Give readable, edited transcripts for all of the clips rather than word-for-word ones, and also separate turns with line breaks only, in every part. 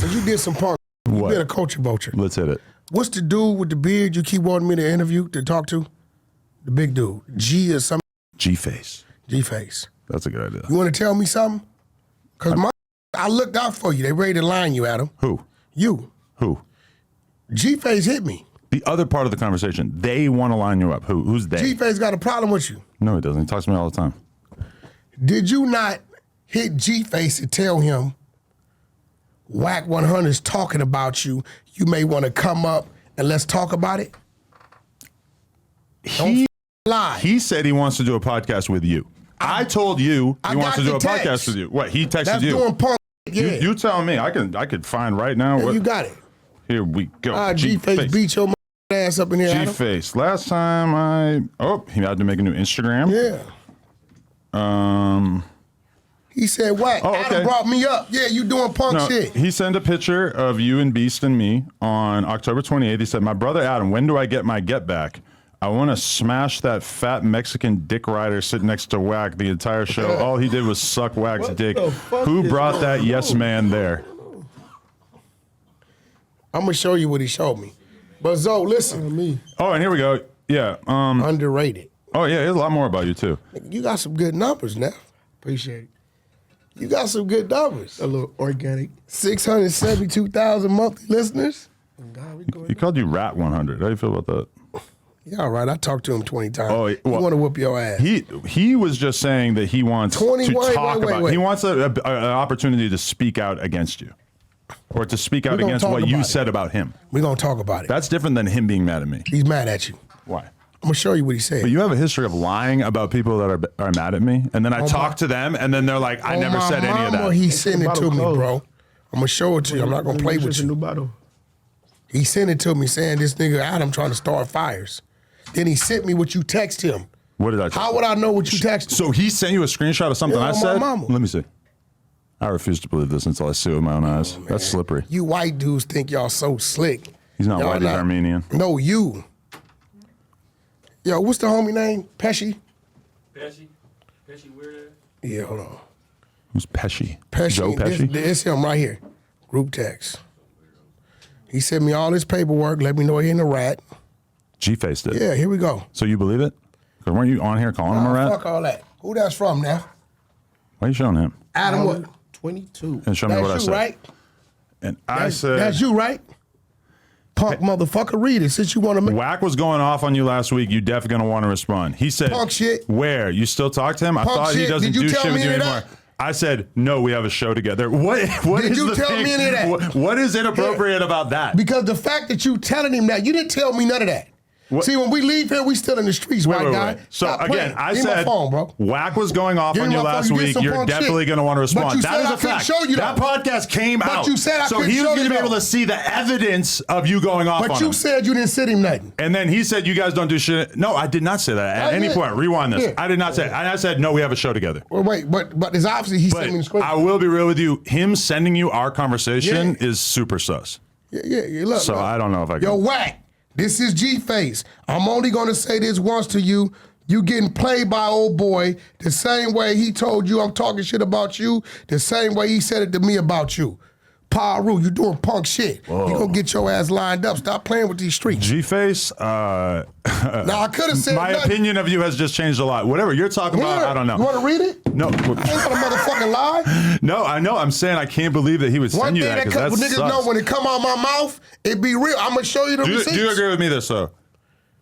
'Cause you did some punk. You
What?
been a culture vulture.
Let's hit it.
What's the dude with the beard you keep wanting me to interview, to talk to? The big dude. G or something?
G-Face.
G-Face.
That's a good idea.
You want to tell me something? Because I looked out for you. They ready to line you, Adam.
Who?
You.
Who?
G-Face hit me.
The other part of the conversation, they want to line you up. Who's they?
G-Face got a problem with you.
No, he doesn't. He talks to me all the time.
Did you not hit G-Face and tell him, Whack 100 is talking about you, you may want to come up and let's talk about it? Don't lie.
He said he wants to do a podcast with you. I told you he wants to do a podcast with you. What? He texted
That's
you.
doing punk. Yeah.
You tell me. I could find right now.
Yeah, you got it.
Here we go.
G-Face beat your ass up in here, Adam.
G-Face. Last time he had to make a new Instagram.
Yeah. He said, Whack, Adam brought me up. Yeah, you doing punk shit.
He sent a picture of you and Beast and me on October 28th. He said, my brother Adam, when do I get my get back? I want to smash that fat Mexican dick rider sitting next to Whack the entire show. All he did was suck Whack's dick. Who brought that yes man there?
I'm going to show you what he showed me. But Zoe, listen to me.
Oh, and here we go. Yeah.
Underrated.
Oh, yeah, there's a lot more about you, too.
You got some good numbers now.
Appreciate it.
You got some good numbers.
A little organic.
672,000 monthly listeners.
He called you Rat 100. How do you feel about that?
Yeah, all right. I talked to him 20 times.
Oh,
He
well,
want to whoop your ass.
He was just saying that he wants to talk about. He wants an opportunity to speak out against you, or to speak out against what you said about him.
We're going to talk about it.
That's different than him being mad at me.
He's mad at you.
Why?
I'm going to show you what he said.
But you have a history of lying about people that are mad at me, and then I talk to them, and then they're like, I never said any of that.
He sent it to me, bro. I'm going to show it to you. I'm not going to play with you.
New bottle.
He sent it to me saying this nigga Adam trying to start fires. Then he sent me what you text him.
What did I text?
How would I know what you texted?
So he sent you a screenshot of something I said?
Mama.
Let me see. I refuse to believe this until I see it with my own eyes. That's slippery.
You white dudes think y'all so slick.
He's not white, he's Armenian.
No, you. Yo, what's the homie name? Pesci?
Pesci weird ass?
Yeah, hold on.
Who's Pesci?
Pesci.
Joe Pesci?
It's him right here. Group text. He sent me all his paperwork, let me know he ain't a rat.
G-Face did.
Yeah, here we go.
So you believe it? Because weren't you on here calling him a rat?
Fuck all that. Who that's from now?
Why are you showing him?
Adam what?
22.
And show me what I
That's
said.
you, right?
And I said...
That's you, right? Punk motherfucker, read it since you want to make...
Whack was going off on you last week. You definitely going to want to respond. He said...
Punk shit.
Where? You still talk to him? I thought he doesn't do shit with you anymore. I said, no, we have a show together. What
Did you tell me any of that?
What is inappropriate about that?
Because the fact that you telling him that, you didn't tell me none of that.
What?
See, when we leave here, we still in the streets, white guy.
So
Stop
again,
playing.
I
Give me my
said,
phone, bro.
Whack was going off
Give
on
me
you
my
last
phone. You did
week.
some
You're
punk
definitely
shit.
going to want to
But
respond.
you
That
said
is
I
a
couldn't
fact.
show you
That
though.
podcast came out.
you said I
so
couldn't
he was
show
going to
you
be able
though.
to see the evidence of you going off on him.
But you said you didn't send him nothing.
And then he said, you guys don't do shit. No, I did not say that at any point. Rewind this.
Yeah.
I did not say it. I said, no, we have a show together.
Well, wait, but it's obviously he sent me the screen.
I will be real with you. Him sending you our conversation is super sus.
Yeah. Look,
So I don't know if I can.
Yo, Whack, this is G-Face. I'm only going to say this once to you. You getting played by old boy the same way he told you I'm talking shit about you, the same way he said it to me about you. Paru, you doing punk shit. You gonna get your ass lined up. Stop playing with these streets.
G-Face,
now, I could have said
my
nothing.
opinion of you has just changed a lot. Whatever you're talking about, I don't know.
You want to read it?
No.
I ain't gonna motherfucking lie.
No, I know. I'm saying I can't believe that he would send you that because that's
niggas know when it come out my mouth, it be real. I'm gonna show you the receipts.
Do you agree with me this though?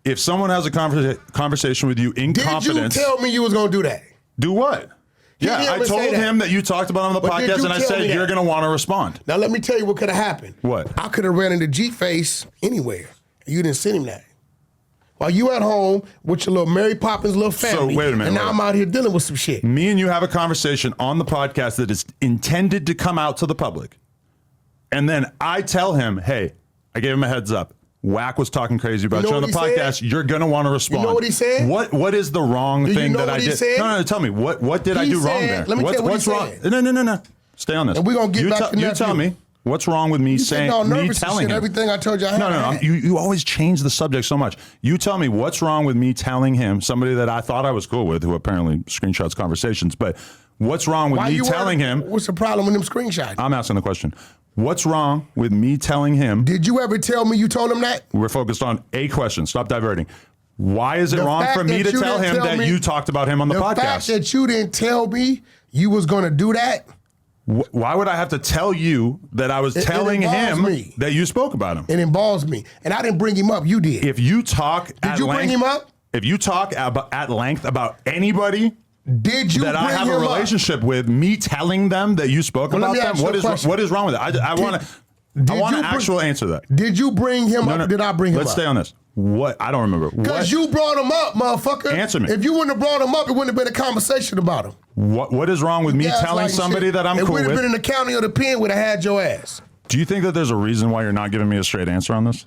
If someone has a conversation with you in confidence,
did you tell me you was gonna do that?
Do what? Yeah, I told him that you talked about it on the podcast, and I said you're going to want to respond.
Now let me tell you what could have happened.
What?
I could have ran into G-Face anywhere. You didn't send him that. While you at home with your little Mary Poppins little family.
So wait a minute.
And now I'm out here dealing with some shit.
Me and you have a conversation on the podcast that is intended to come out to the public. And then I tell him, hey, I gave him a heads up. Whack was talking crazy about you on the podcast. You're going to want to respond.
You know what he said?
What is the wrong thing that I did? No, tell me. What did I do wrong there?
Let me tell you what
what's
he
wrong?
said.
No. Stay on this.
And we're going to get back to
You tell me. What's wrong with me saying, me telling him?
Everything I told you I had.
No. You always change the subject so much. You tell me what's wrong with me telling him, somebody that I thought I was cool with, who apparently screenshots conversations, but what's wrong with me telling him?
What's the problem with them screenshots?
I'm asking the question. What's wrong with me telling him?
Did you ever tell me you told him that?
We're focused on a question. Stop diverting. Why is it
The
wrong
fact
for me
that
to
you
tell
didn't
him
tell
that
me-
you talked about him on the
The fact
podcast?
that you didn't tell me you was going to do that,
Why would I have to tell you that I was
It
telling
involves
him
me.
that you spoke about him?
it involves me. And I didn't bring him up. You did.
If you talk
Did you bring him up?
If you talk at length about anybody
Did you
that
bring
I have
him
a relationship with, me telling them that you spoke
Well, let
about
me
them,
ask you a question.
what is wrong with it? I want
did
an
you bring-
actual answer to that.
up? Did you bring him up?
No,
Did I bring him
Let's
up?
stay on this. What? I don't remember.
Because you brought him up, motherfucker.
Answer me.
If you wouldn't have brought him up, it wouldn't have been a conversation about him.
What is wrong with me
Guys
telling
like
somebody
shit.
that I'm
it
cool
would have
with?
been in the county or the pen would have had your ass.
Do you think that there's a reason why you're not giving me a straight answer on this?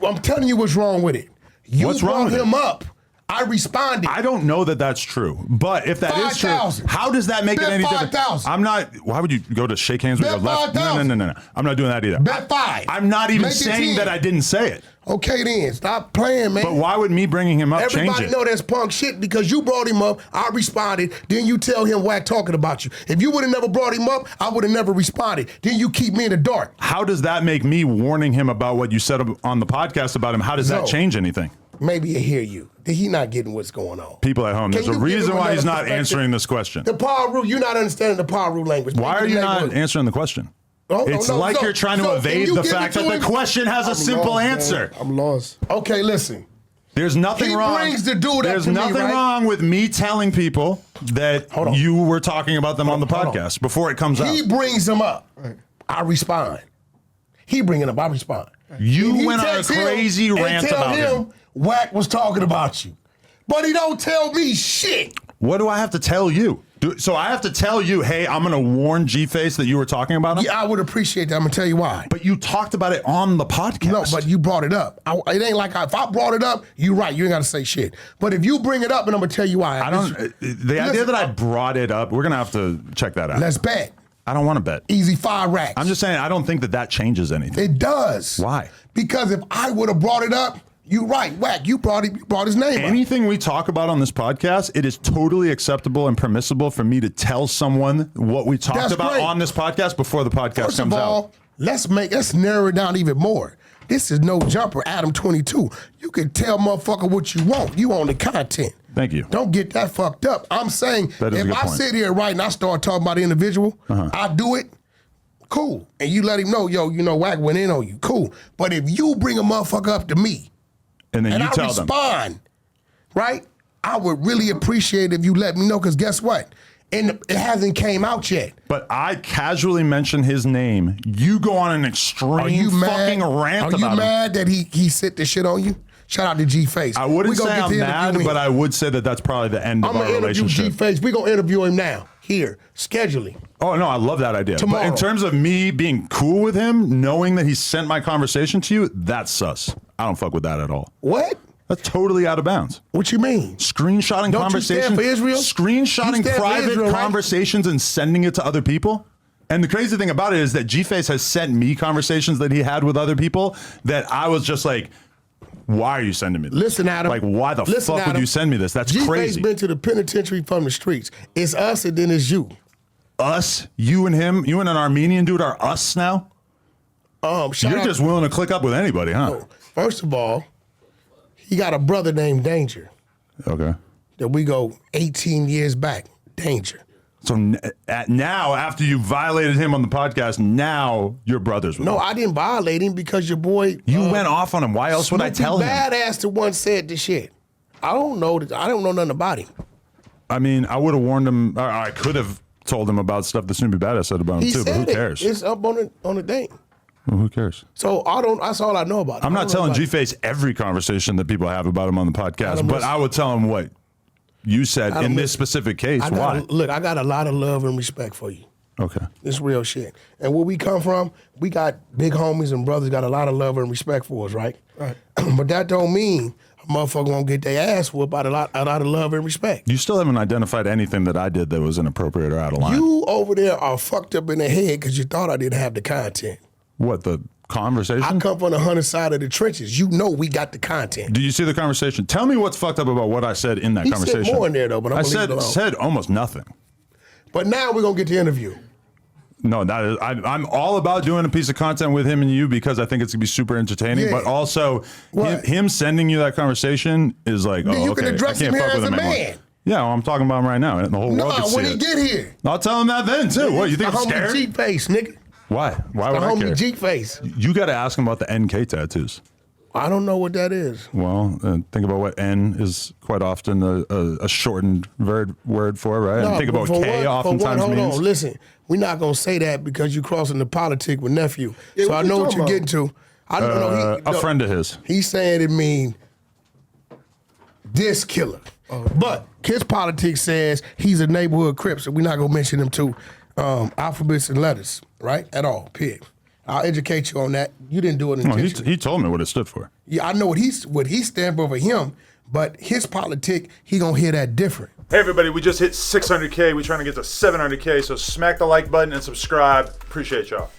I'm telling you what's wrong with it. You
What's wrong
brought
with
him
it?
up. I responded.
I don't know that that's true, but if that is true,
5,000.
how does that make it
Bet
any different?
5,000.
I'm not. Why would you go to shake hands with
Bet
your left? No,
5,000.
no. I'm not doing that either.
Bet 5.
I'm not even
Make it
saying
10.
that I didn't say it.
Okay then, stop playing, man.
But why would me bringing him up change
Everybody
it?
know that's punk shit because you brought him up. I responded. Then you tell him whack talking about you. If you would have never brought him up, I would have never responded. Then you keep me in the dark.
How does that make me warning him about what you said on the podcast about him? How does that
No.
change anything?
Maybe he'll hear you. He not getting what's going on.
People at home, there's
Can
a
you give
reason
him
why he's
another
not
perspective?
answering this question.
The power rule, you're not understanding the power rule language.
Why are you not
Language.
answering the question?
Oh,
It's
no,
like
so-
you're trying to
so can
evade
you
the
give it
fact
to
that the
him?
question has a
I'm
simple
lost, man.
answer.
I'm lost.
Okay, listen.
There's nothing
He
wrong.
brings the dude up
There's
to me,
nothing
right?
wrong with me telling people that
Hold on.
you were talking about them on the
Hold on.
podcast before it comes
He
out.
brings him up. I respond. He bring it up. I respond.
You
He
went on a
text him
crazy
and
rant
tell
about him.
Wack was talking about you, but he don't tell me shit.
What do I have to tell you? So I have to tell you, hey, I'm going to warn G-Face that you were talking about him?
Yeah, I would appreciate that. I'm gonna tell you why.
But you talked about it on the podcast.
No, but you brought it up. It ain't like if I brought it up, you right. You ain't gotta say shit. But if you bring it up, and I'm gonna tell you why.
I don't. The idea
Listen,
that I brought it up, we're going to have to check that out.
Let's bet.
I don't want to bet.
Easy 5 racks.
I'm just saying, I don't think that changes anything.
It does.
Why?
Because if I would have brought it up, you right, Wack. You brought his name up.
Anything we talk about on this podcast, it is totally acceptable and permissible for me to tell someone what we talked
That's
about
great.
on this podcast before the podcast
First of
comes
all,
out.
let's narrow it down even more. This is no jumper, Adam 22. You can tell motherfucker what you want. You own the content.
Thank you.
Don't get that fucked up. I'm saying
That is a
if
good
I
point.
sit here right and I start talking about the individual, I do it, cool. And you let him know, yo, you know, Wack went in on you, cool. But if you bring a motherfucker up to me
And then
and
you
I
tell them.
respond, right? I would really appreciate if you let me know, because guess what? And it hasn't came out yet.
But I casually mention his name. You go on an
Are
extreme
you
fucking
mad?
rant
Are you
about him.
mad that he sit the shit on you? Shout out to G-Face.
I wouldn't
We gonna
say
get
I'm
the
mad,
interview
but
in.
I would say that that's probably the end of
I'm
our
gonna interview
relationship.
G-Face. We gonna interview him now. Here, scheduling.
Oh, no, I love that idea. But
Tomorrow.
in terms of me being cool with him, knowing that he sent my conversation to you, that's sus. I don't fuck with that at all.
What?
That's totally out of bounds.
What you mean?
Screenshotting
Don't you stand
conversations.
for Israel? You
Screenshotting
stand for
private
Israel, right?
conversations and sending it to other people. And the crazy thing about it is that G-Face has sent me conversations that he had with other people that I was just like, why are you sending me this?
Listen, Adam.
Like, why the
Listen,
fuck would
Adam.
you send me this? That's
G-Face
crazy.
been to the penitentiary from the streets. It's us and then it's you.
Us, you and him, you and an Armenian dude are us now?
Shout
You're
out-
just willing to click up with anybody, huh?
First of all, he got a brother named Danger
Okay.
that we go 18 years back. Danger.
So now, after you violated him on the podcast, now you're brothers with him.
No, I didn't violate him because your boy.
You went off on him. Why else would I tell him?
Badass the one said the shit. I don't know nothing about him.
I mean, I would have warned him. Or I could have told him about stuff that Snoopy Badass said about him
He
too. But
said
who cares?
It's up on the thing.
Well, who cares?
So that's all I know about him.
I'm
I
not
don't know
telling
about him.
G-Face every conversation that people have about him on the podcast,
Adam,
but
listen.
I would tell him what you said
Adam,
in this
listen.
specific case.
I
Why?
got a lot of love and respect for you.
Okay.
It's real shit. And where we come from, we got big homies and brothers got a lot of love and respect for us, right?
Right.
But that don't mean a motherfucker gonna get their ass whooped out a lot of love and respect.
You still haven't identified anything that I did that was inappropriate or out of line.
You over there are fucked up in the head because you thought I didn't have the content.
What, the conversation?
I come from the 100 side of the trenches. You know we got the content.
Do you see the conversation? Tell me what's fucked up about what I said in that
He
conversation.
said more in there though, but I'm
I
gonna leave it alone.
said almost nothing.
But now we're gonna get the interview.
No, that is, I'm all about doing a piece of content with him and you because I think it's gonna be super entertaining.
Yeah.
But also,
What?
him sending you that conversation is like,
Then
oh,
you
okay,
can address
I can't
him
fuck
here
with
as
him
a
anymore.
man.
Yeah, well, I'm talking about him right now, and the whole
No,
world can see
when he
it.
get here.
I'll tell him that then too. What you think
The
I'm
homie
scared?
G face, nigga.
Why? Why
The
would I
homie
care?
G face.
You got to ask him about the NK tattoos.
I don't know what that is.
Well, think about what N is quite often a shortened word for, right? And think
but
about
for
K
one-
oftentimes
hold
means.
on, listen. We're not gonna say that because you crossing the politic with nephew.
Yeah,
so
what
I
you
know what
talking
you're
about?
getting to. I don't know.
A friend of his.
He's saying it mean this killer. But his politics says he's a neighborhood Crip, so we're not gonna mention him to alphabets and letters, right? At all. Period. I'll educate you on that. You didn't do it
No,
intentionally.
he told me what it stood for.
Yeah, I know what he stands for him, but his politic, he gonna hear that different.
Hey everybody, we just hit 600K. We're trying to get to 700K, so smack the like button and subscribe. Appreciate y'all.